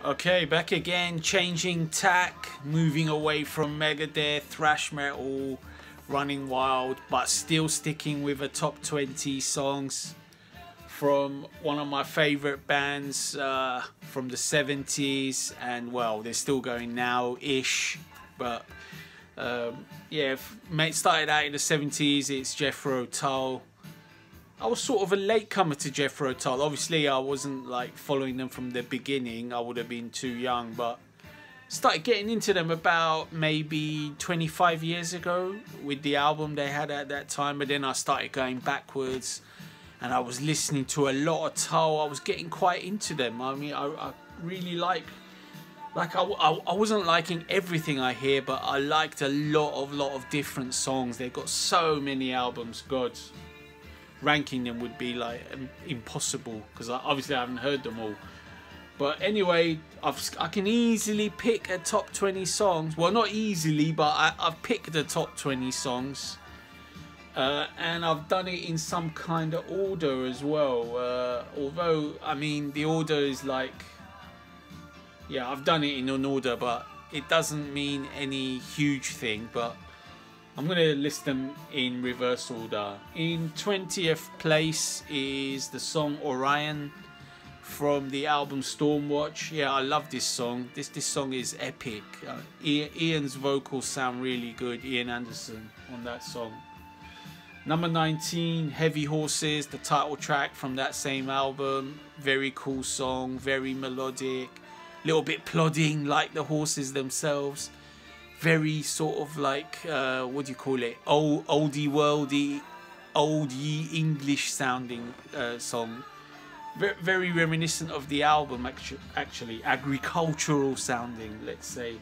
Okay, back again, changing tack, moving away from Megadeth, thrash metal, running wild, but still sticking with a top 20 songs from one of my favorite bands from the 70s, and well, they're still going now-ish, but yeah, mate, started out in the 70s. It's Jethro, Tull. I was sort of a latecomer to Jethro, Tull. Obviously, I wasn't like following them from the beginning. I would have been too young, but started getting into them about maybe 25 years ago with the album they had at that time. But then I started going backwards, and I was listening to a lot of Tull. I was getting quite into them. I mean, I really like I wasn't liking everything I hear, but I liked a lot of different songs. They've got so many albums. God, ranking them would be like impossible because obviously I haven't heard them all. But anyway, I can easily pick a top 20 songs. Well, not easily, but I've picked the top 20 songs. And I've done it in some kind of order as well. Although, I mean, the order is like... Yeah, I've done it in an order, but it doesn't mean any huge thing. But I'm going to list them in reverse order. In 20th place is the song Orion from the album Stormwatch. Yeah, I love this song. This song is epic. Ian's vocals sound really good. Ian Anderson on that song. Number 19, Heavy Horses, the title track from that same album. Very cool song, very melodic, little bit plodding like the horses themselves. Very sort of like, what do you call it? Oldie worldy, old ye English sounding song. Very reminiscent of the album, actually. Agricultural sounding, let's say.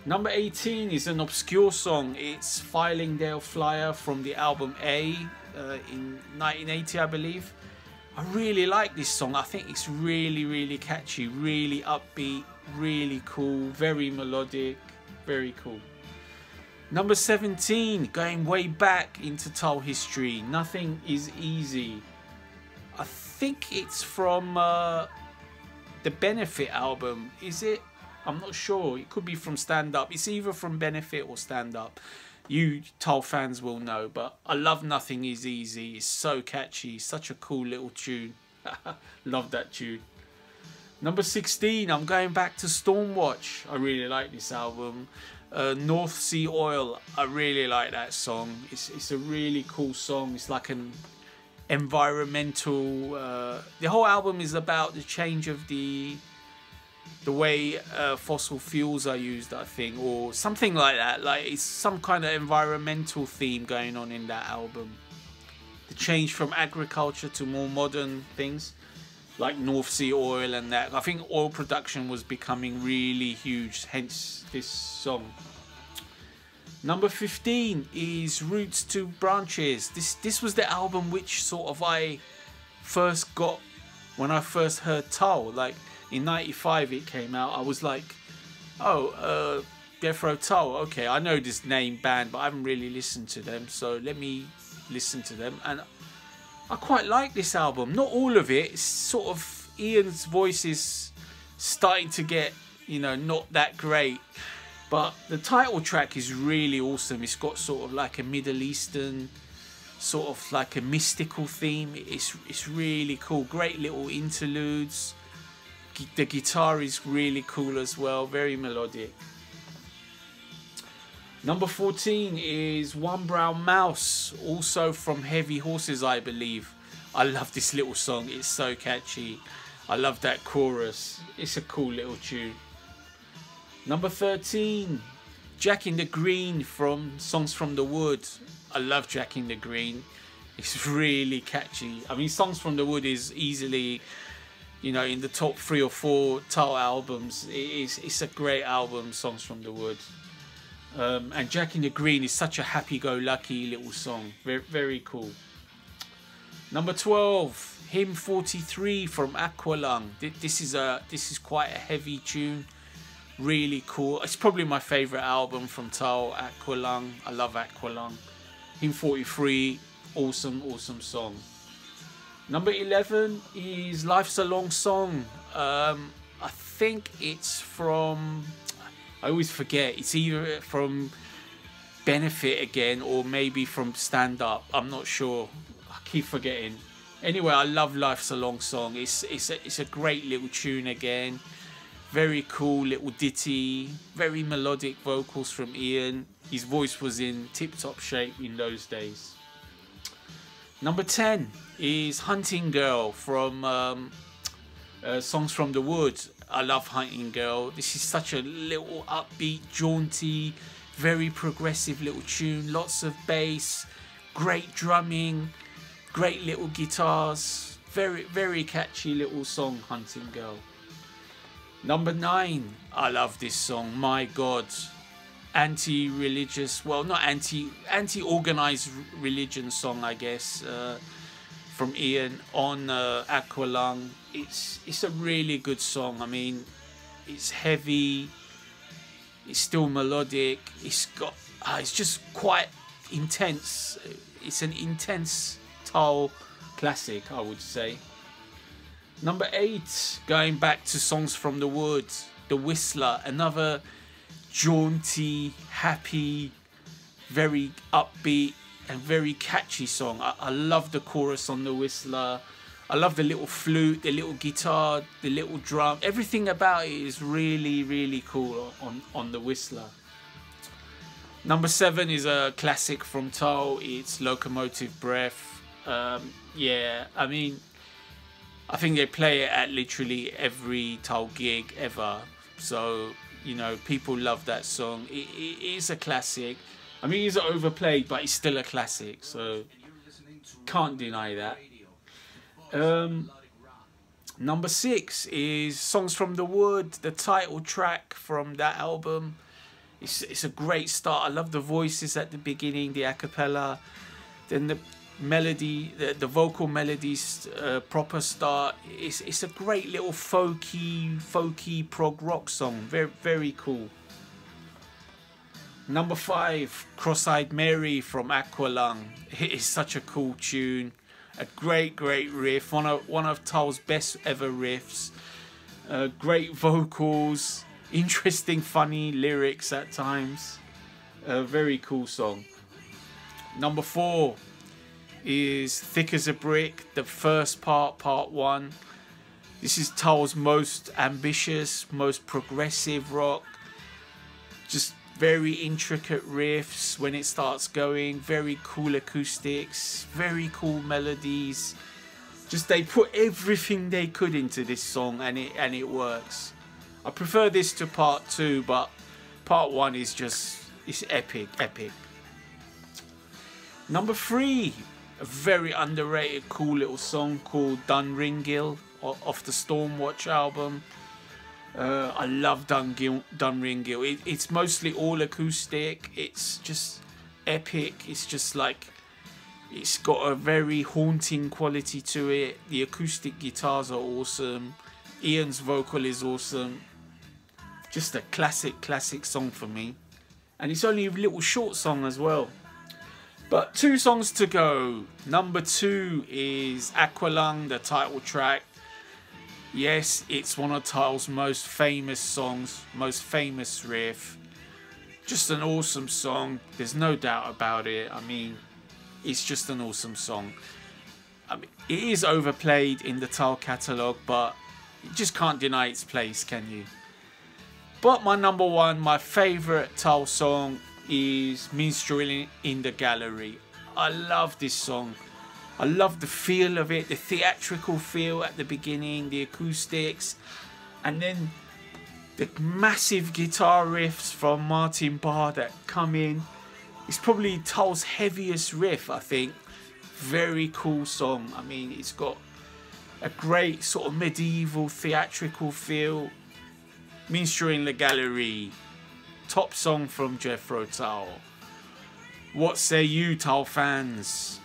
Number 18 is an obscure song. It's Fillingdale Flyer from the album A in 1980, I believe. I really like this song. I think it's really catchy, really upbeat, really cool, very melodic, very cool. Number 17, going way back into Tull history, Nothing Is Easy. I think it's from the Benefit album, is it? I'm not sure. It could be from Stand Up. It's either from Benefit or Stand Up. You Tull fans will know, but I love Nothing Is Easy. It's so catchy, such a cool little tune. Love that tune. Number 16, I'm going back to Stormwatch. I really like this album. North Sea Oil, I really like that song. It's a really cool song. It's like an environmental... the whole album is about the change of the way fossil fuels are used, I think, or something like that. Like, it's some kind of environmental theme going on in that album. The change from agriculture to more modern things, like North Sea Oil and that. I think oil production was becoming really huge, hence this song. Number 15 is Roots to Branches. This was the album which sort of I first got when I first heard Tull. Like, in 95 it came out. I was like, oh, Jethro Tull, okay, I know this name band, but I haven't really listened to them, so let me listen to them. And I quite like this album. Not all of it. It's sort of, Ian's voice is starting to get, you know, not that great. But the title track is really awesome. It's got sort of like a Middle Eastern, sort of like a mystical theme. It's really cool. Great little interludes. The guitar is really cool as well, very melodic. Number 14 is One Brown Mouse, also from Heavy Horses, I believe. I love this little song, it's so catchy. I love that chorus, it's a cool little tune. Number 13, Jack in the Green from Songs from the Wood. I love Jack in the Green, it's really catchy. I mean, Songs from the Wood is easily, you know, in the top 3 or 4 Tull albums. It's a great album, Songs from the Wood. And Jack in the Green is such a happy-go-lucky little song. Very cool. Number 12, Hymn 43 from Aqualung. This is quite a heavy tune. Really cool. It's probably my favourite album from Tull, Aqualung. I love Aqualung. Hymn 43, awesome song. Number 11 is Life's a Long Song. I think it's from, I always forget, it's either from Benefit again or maybe from Stand Up. I'm not sure. I keep forgetting. Anyway, I love Life's a Long Song. It's a great little tune again. Very cool little ditty. Very melodic vocals from Ian. His voice was in tip-top shape in those days. Number 10 is Hunting Girl from Songs from the Woods. I love Hunting Girl. This is such a little upbeat, jaunty, very progressive little tune. Lots of bass, great drumming, great little guitars. Very, very catchy little song, Hunting Girl. Number 9, I love this song, My God. Anti-religious, well, not anti-organized religion song, I guess, from Ian on Aqualung. It's a really good song. I mean, it's heavy, it's still melodic, it's just quite intense. It's an intense Tull classic, I would say. Number 8, going back to Songs from the Woods, The Whistler, another jaunty, happy, very upbeat and very catchy song. I love the chorus on The Whistler. I love the little flute, the little guitar, the little drum. Everything about it is really, really cool on The Whistler. Number 7 is a classic from Tull. It's Locomotive Breath. Yeah, I mean, I think they play it at literally every Tull gig ever. So, you know, people love that song. It is a classic. I mean, it's overplayed, but it's still a classic. So, can't deny that. Number 6 is Songs from the Wood, the title track from that album. It's a great start. I love the voices at the beginning, the a cappella. Then the melody, the vocal melodies, proper start. It's a great little folky prog rock song. Very, very cool. Number 5, Cross-Eyed Mary from Aqualung. It is such a cool tune. A great riff. One of Tull's best ever riffs. Great vocals. Interesting, funny lyrics at times. A very cool song. Number 4 is Thick as a Brick, the first part 1. This is Tull's most ambitious, most progressive rock. Just very intricate riffs when it starts going. Very cool acoustics, very cool melodies. Just they put everything they could into this song, and it works. I prefer this to part 2, but part 1 is just, it's epic. Number 3, a very underrated cool little song called Dunringill off the Stormwatch album. I love Dunringill. It's mostly all acoustic. It's just epic. It's just like, it's got a very haunting quality to it. The acoustic guitars are awesome. Ian's vocal is awesome. Just a classic song for me. And it's only a little short song as well. But 2 songs to go. Number 2 is Aqualung, the title track. Yes, it's one of Tull's most famous songs, most famous riff. Just an awesome song. There's no doubt about it. I mean, it's just an awesome song. I mean, it is overplayed in the Tull catalogue, but you just can't deny its place, can you? But my number 1, my favourite Tull song is Minstrel in the Gallery. I love this song. I love the feel of it, the theatrical feel at the beginning, the acoustics, and then the massive guitar riffs from Martin Barr that come in. It's probably Tull's heaviest riff, I think. Very cool song. I mean, it's got a great sort of medieval theatrical feel. Minstrel in the Gallery, top song from Jethro Tull. What say you, Tull fans?